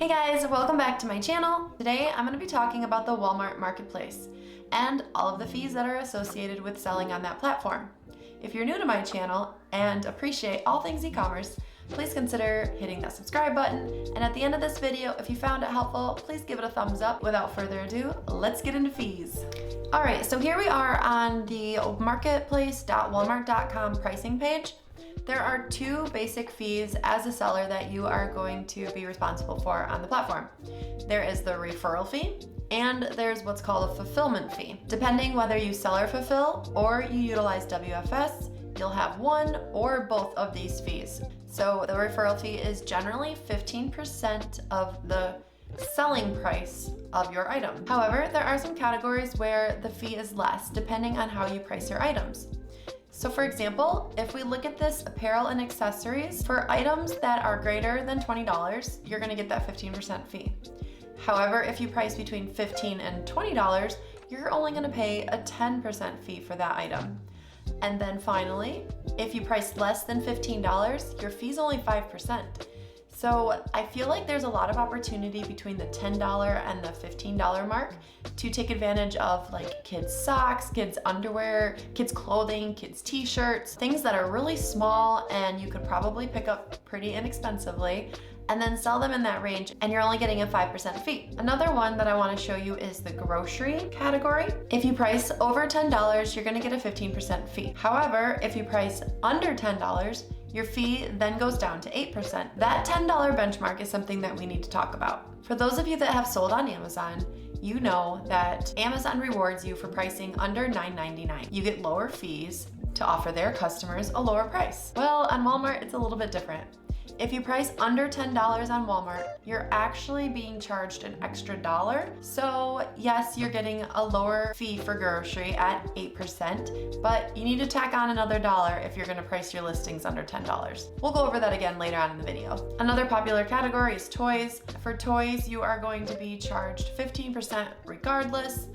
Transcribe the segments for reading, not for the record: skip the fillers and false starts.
Hey guys, welcome back to my channel. Today I'm going to be talking about the Walmart Marketplace and all of the fees that are associated with selling on that platform. If you're new to my channel and appreciate all things e-commerce, please consider hitting that subscribe button. And at the end of this video, if you found it helpful, please give it a thumbs up. Without further ado, let's get into fees. All right, so here we are on the marketplace.walmart.com pricing page. There are two basic fees as a seller that you are going to be responsible for on the platform. There is the referral fee, and there's what's called a fulfillment fee. Depending whether you sell or fulfill or you utilize WFS, you'll have one or both of these fees. So the referral fee is generally 15% of the selling price of your item. However, there are some categories where the fee is less depending on how you price your items. So for example, if we look at this apparel and accessories, for items that are greater than $20, you're gonna get that 15% fee. However, if you price between $15 and $20, you're only gonna pay a 10% fee for that item. And then finally, if you price less than $15, your fee's only 5%. So I feel like there's a lot of opportunity between the $10 and the $15 mark to take advantage of like kids socks, kids underwear, kids clothing, kids t-shirts, things that are really small and you could probably pick up pretty inexpensively and then sell them in that range, and you're only getting a 5% fee. Another one that I want to show you is the grocery category. If you price over $10, you're going to get a 15% fee. However, if you price under $10, your fee then goes down to 8%. That $10 benchmark is something that we need to talk about. For those of you that have sold on Amazon, you know that Amazon rewards you for pricing under $9.99. You get lower fees to offer their customers a lower price. Well, on Walmart, it's a little bit different. If you price under $10 on Walmart, you're actually being charged an extra $1. So yes, you're getting a lower fee for grocery at 8%, but you need to tack on another $1 if you're gonna price your listings under $10. We'll go over that again later on in the video. Another popular category is toys. For toys, you are going to be charged 15% regardless.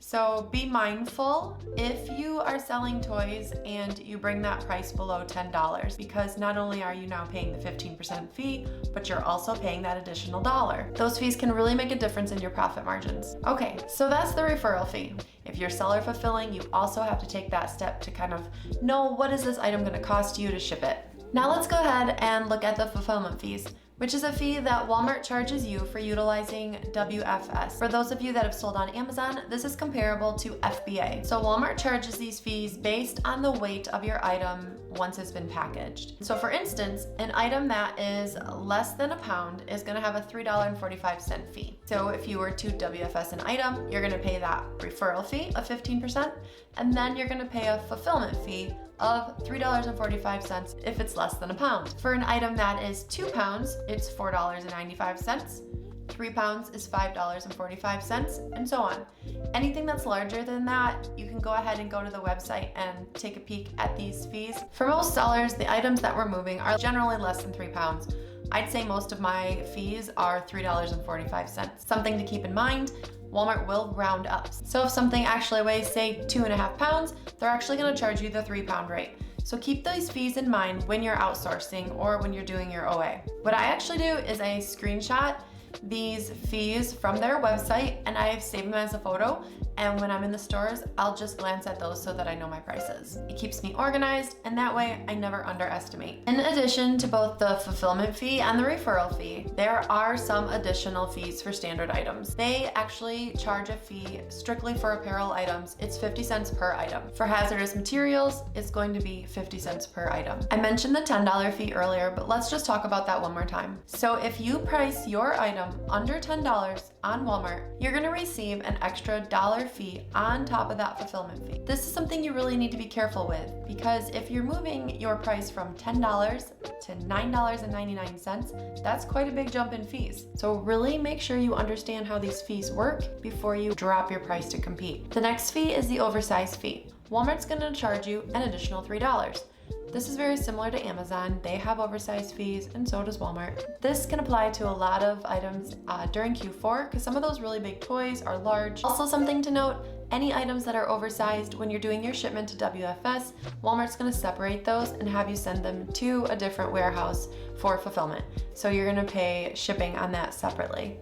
So be mindful if you are selling toys and you bring that price below $10, because not only are you now paying the 15% fee, but you're also paying that additional $1. Those fees can really make a difference in your profit margins. Okay, so that's the referral fee. If you're seller fulfilling, you also have to take that step to kind of know what is this item gonna cost you to ship it. Now let's go ahead and look at the fulfillment fees, which is a fee that Walmart charges you for utilizing WFS. For those of you that have sold on Amazon, this is comparable to FBA. So Walmart charges these fees based on the weight of your item once it's been packaged. So for instance, an item that is less than a pound is gonna have a $3.45 fee. So if you were to WFS an item, you're gonna pay that referral fee of 15%, and then you're gonna pay a fulfillment fee of $3.45 if it's less than a pound. For an item that is 2 pounds, it's $4.95. 3 pounds is $5.45, and so on. Anything that's larger than that, you can go ahead and go to the website and take a peek at these fees. For most sellers, the items that we're moving are generally less than 3 pounds. I'd say most of my fees are $3.45. Something to keep in mind, Walmart will round up. So if something actually weighs, say, 2.5 pounds, they're actually gonna charge you the 3 pound rate. So keep those fees in mind when you're outsourcing or when you're doing your OA. What I actually do is I screenshot these fees from their website and I save them as a photo, and when I'm in the stores, I'll just glance at those so that I know my prices. It keeps me organized, and that way I never underestimate. In addition to both the fulfillment fee and the referral fee, there are some additional fees for standard items. They actually charge a fee strictly for apparel items. It's 50 cents per item. For hazardous materials, it's going to be 50 cents per item. I mentioned the $10 fee earlier, but let's just talk about that one more time. So if you price your item under $10 on Walmart, you're gonna receive an extra $1 fee on top of that fulfillment fee. This is something you really need to be careful with, because if you're moving your price from $10 to $9.99, that's quite a big jump in fees. So really make sure you understand how these fees work before you drop your price to compete. The next fee is the oversized fee. Walmart's gonna charge you an additional $3. This is very similar to Amazon. They have oversized fees, and so does Walmart. This can apply to a lot of items during Q4 because some of those really big toys are large. Also, something to note, Any items that are oversized, when you're doing your shipment to WFS, Walmart's gonna separate those and have you send them to a different warehouse for fulfillment. So you're gonna pay shipping on that separately.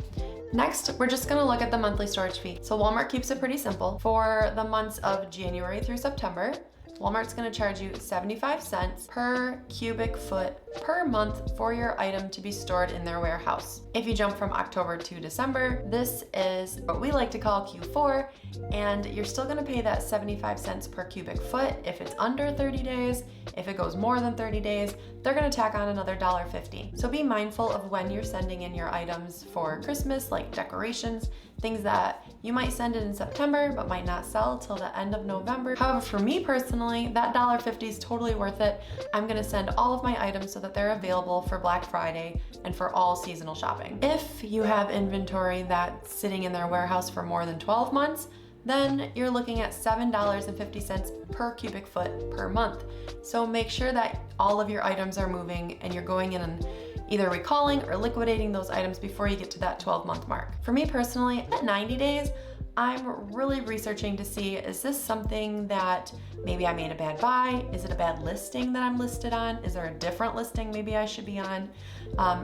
Next, we're just gonna look at the monthly storage fee. So Walmart keeps it pretty simple. For the months of January through September, Walmart's gonna charge you 75 cents per cubic foot per month for your item to be stored in their warehouse. If you jump from October to December, this is what we like to call Q4, and you're still gonna pay that 75 cents per cubic foot if it's under 30 days. If it goes more than 30 days, they're gonna tack on another $1.50. So be mindful of when you're sending in your items for Christmas, like decorations, things that you might send in September but might not sell till the end of November. However, for me personally, that $1.50 is totally worth it. I'm gonna send all of my items so that they're available for Black Friday and for all seasonal shopping. If you have inventory that's sitting in their warehouse for more than 12 months, then you're looking at $7.50 per cubic foot per month. So make sure that all of your items are moving and you're going in and either recalling or liquidating those items before you get to that 12-month mark. For me personally, at 90 days, I'm really researching to see, is this something that maybe I made a bad buy? Is it a bad listing that I'm listed on? Is there a different listing maybe I should be on?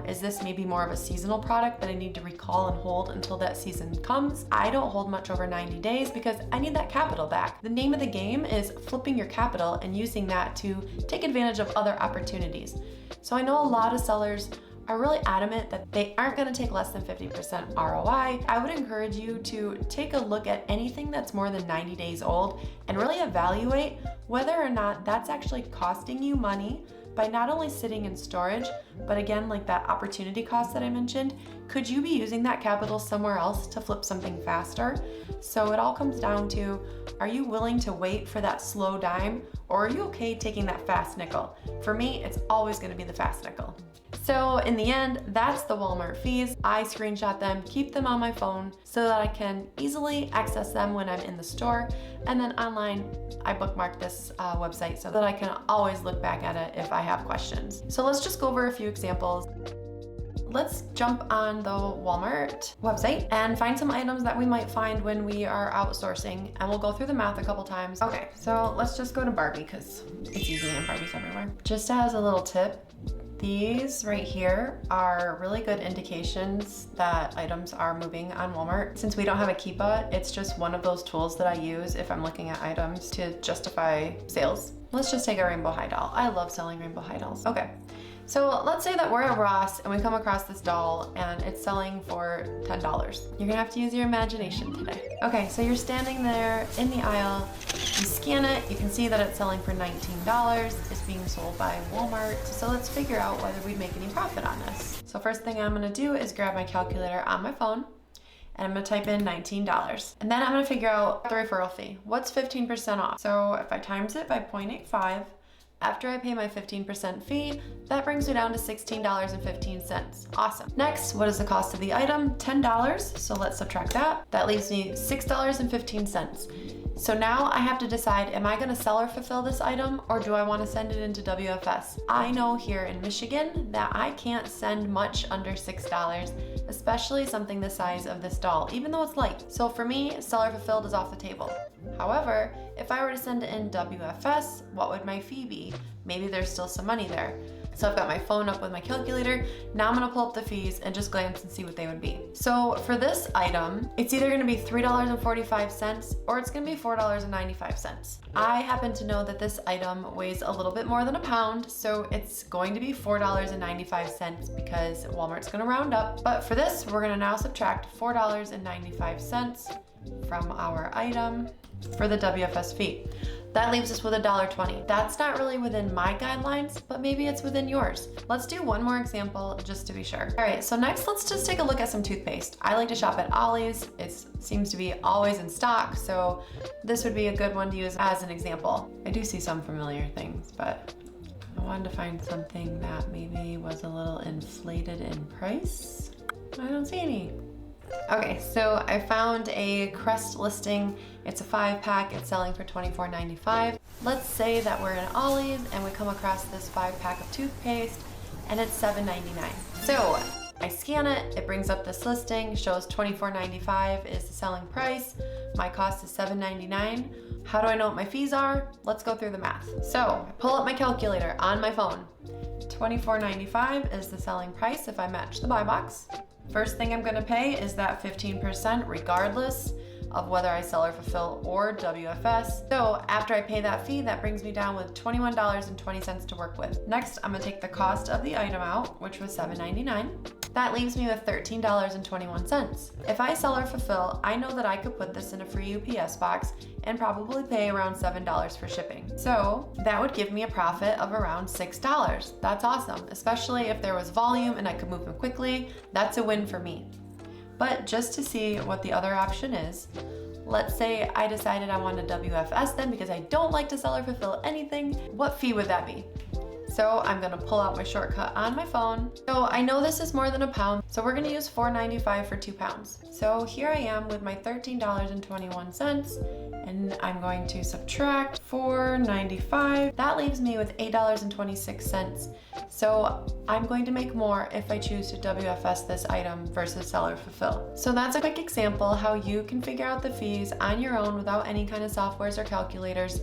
Is this maybe more of a seasonal product that I need to recall and hold until that season comes? I don't hold much over 90 days because I need that capital back. The name of the game is flipping your capital and using that to take advantage of other opportunities. So I know a lot of sellers are really adamant that they aren't gonna take less than 50% ROI. I would encourage you to take a look at anything that's more than 90 days old and really evaluate whether or not that's actually costing you money by not only sitting in storage, but again, like that opportunity cost that I mentioned, could you be using that capital somewhere else to flip something faster? So it all comes down to, are you willing to wait for that slow dime, or are you okay taking that fast nickel? For me, it's always gonna be the fast nickel. So in the end, that's the Walmart fees. I screenshot them, keep them on my phone so that I can easily access them when I'm in the store. And then online, I bookmark this website so that I can always look back at it if I have questions. So let's just go over a few examples. Let's jump on the Walmart website and find some items that we might find when we are outsourcing, and we'll go through the math a couple times. Okay, so let's just go to Barbie because it's easy and Barbie's everywhere. Just as a little tip, these right here are really good indications that items are moving on Walmart. Since we don't have a Keepa, it's just one of those tools that I use if I'm looking at items to justify sales. Let's just take a rainbow high doll. I love selling rainbow high dolls. Okay, so let's say that we're at Ross and we come across this doll and it's selling for $10. You're gonna have to use your imagination today. Okay, so you're standing there in the aisle, you scan it, you can see that it's selling for $19. It's being sold by Walmart. So let's figure out whether we make any profit on this. So first thing I'm gonna do is grab my calculator on my phone and I'm gonna type in $19. And then I'm gonna figure out the referral fee. What's 15% off? So if I times it by 0.85, after I pay my 15% fee, that brings me down to $16.15. Awesome. Next, what is the cost of the item? $10, so let's subtract that. That leaves me $6.15. So now I have to decide, am I gonna sell or fulfill this item, or do I wanna send it into WFS? I know here in Michigan that I can't send much under $6, especially something the size of this doll, even though it's light. So for me, seller fulfilled is off the table. However, if I were to send it in WFS, what would my fee be? Maybe there's still some money there. So I've got my phone up with my calculator. Now I'm gonna pull up the fees and just glance and see what they would be. So for this item, it's either gonna be $3.45 or it's gonna be $4.95. I happen to know that this item weighs a little bit more than a pound, so it's going to be $4.95 because Walmart's gonna round up. But for this, we're gonna now subtract $4.95 from our item for the WFS fee. That leaves us with $1.20. That's not really within my guidelines, but maybe it's within yours. Let's do one more example just to be sure. All right, so next let's just take a look at some toothpaste. I like to shop at Ollie's. It seems to be always in stock, so this would be a good one to use as an example. I do see some familiar things, but I wanted to find something that maybe was a little inflated in price. I don't see any. Okay, so I found a Crest listing. It's a 5-pack, it's selling for $24.95. Let's say that we're in Ollie's and we come across this 5-pack of toothpaste and it's $7.99. So I scan it, it brings up this listing, shows $24.95 is the selling price. My cost is $7.99. How do I know what my fees are? Let's go through the math. So I pull up my calculator on my phone. $24.95 is the selling price if I match the buy box. First thing I'm gonna pay is that 15% regardless of whether I sell or fulfill or WFS. So after I pay that fee, that brings me down with $21.20 to work with. Next, I'm gonna take the cost of the item out, which was $7.99. That leaves me with $13.21. If I sell or fulfill, I know that I could put this in a free UPS box and probably pay around $7 for shipping. So that would give me a profit of around $6. That's awesome, especially if there was volume and I could move them quickly. That's a win for me. But just to see what the other option is, let's say I decided I wanted WFS then because I don't like to sell or fulfill anything. What fee would that be? So I'm gonna pull out my shortcut on my phone. So I know this is more than a pound, so we're gonna use $4.95 for 2 pounds. So here I am with my $13.21, and I'm going to subtract $4.95. That leaves me with $8.26. So I'm going to make more if I choose to WFS this item versus sell or fulfill. So that's a quick example how you can figure out the fees on your own without any kind of softwares or calculators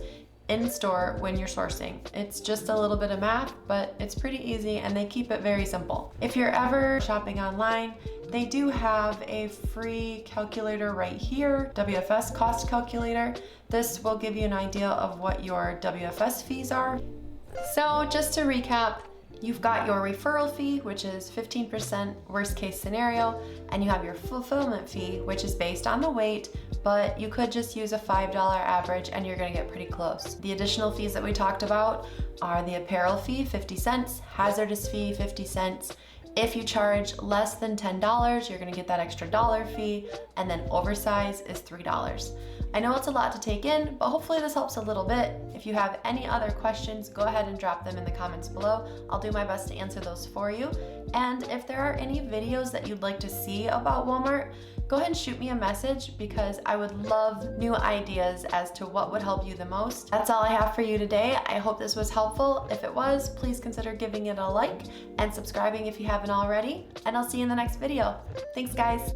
in store when you're sourcing. It's just a little bit of math, but it's pretty easy and they keep it very simple. If you're ever shopping online, they do have a free calculator right here, WFS cost calculator. This will give you an idea of what your WFS fees are. So just to recap, you've got your referral fee, which is 15% worst case scenario, and you have your fulfillment fee, which is based on the weight, but you could just use a $5 average and you're gonna get pretty close. The additional fees that we talked about are the apparel fee, 50 cents, hazardous fee, 50 cents. If you charge less than $10, you're gonna get that extra dollar fee, and then oversize is $3. I know it's a lot to take in, but hopefully this helps a little bit. If you have any other questions, go ahead and drop them in the comments below. I'll do my best to answer those for you. And if there are any videos that you'd like to see about Walmart, go ahead and shoot me a message because I would love new ideas as to what would help you the most. That's all I have for you today. I hope this was helpful. If it was, please consider giving it a like and subscribing if you haven't already. And I'll see you in the next video. Thanks, guys.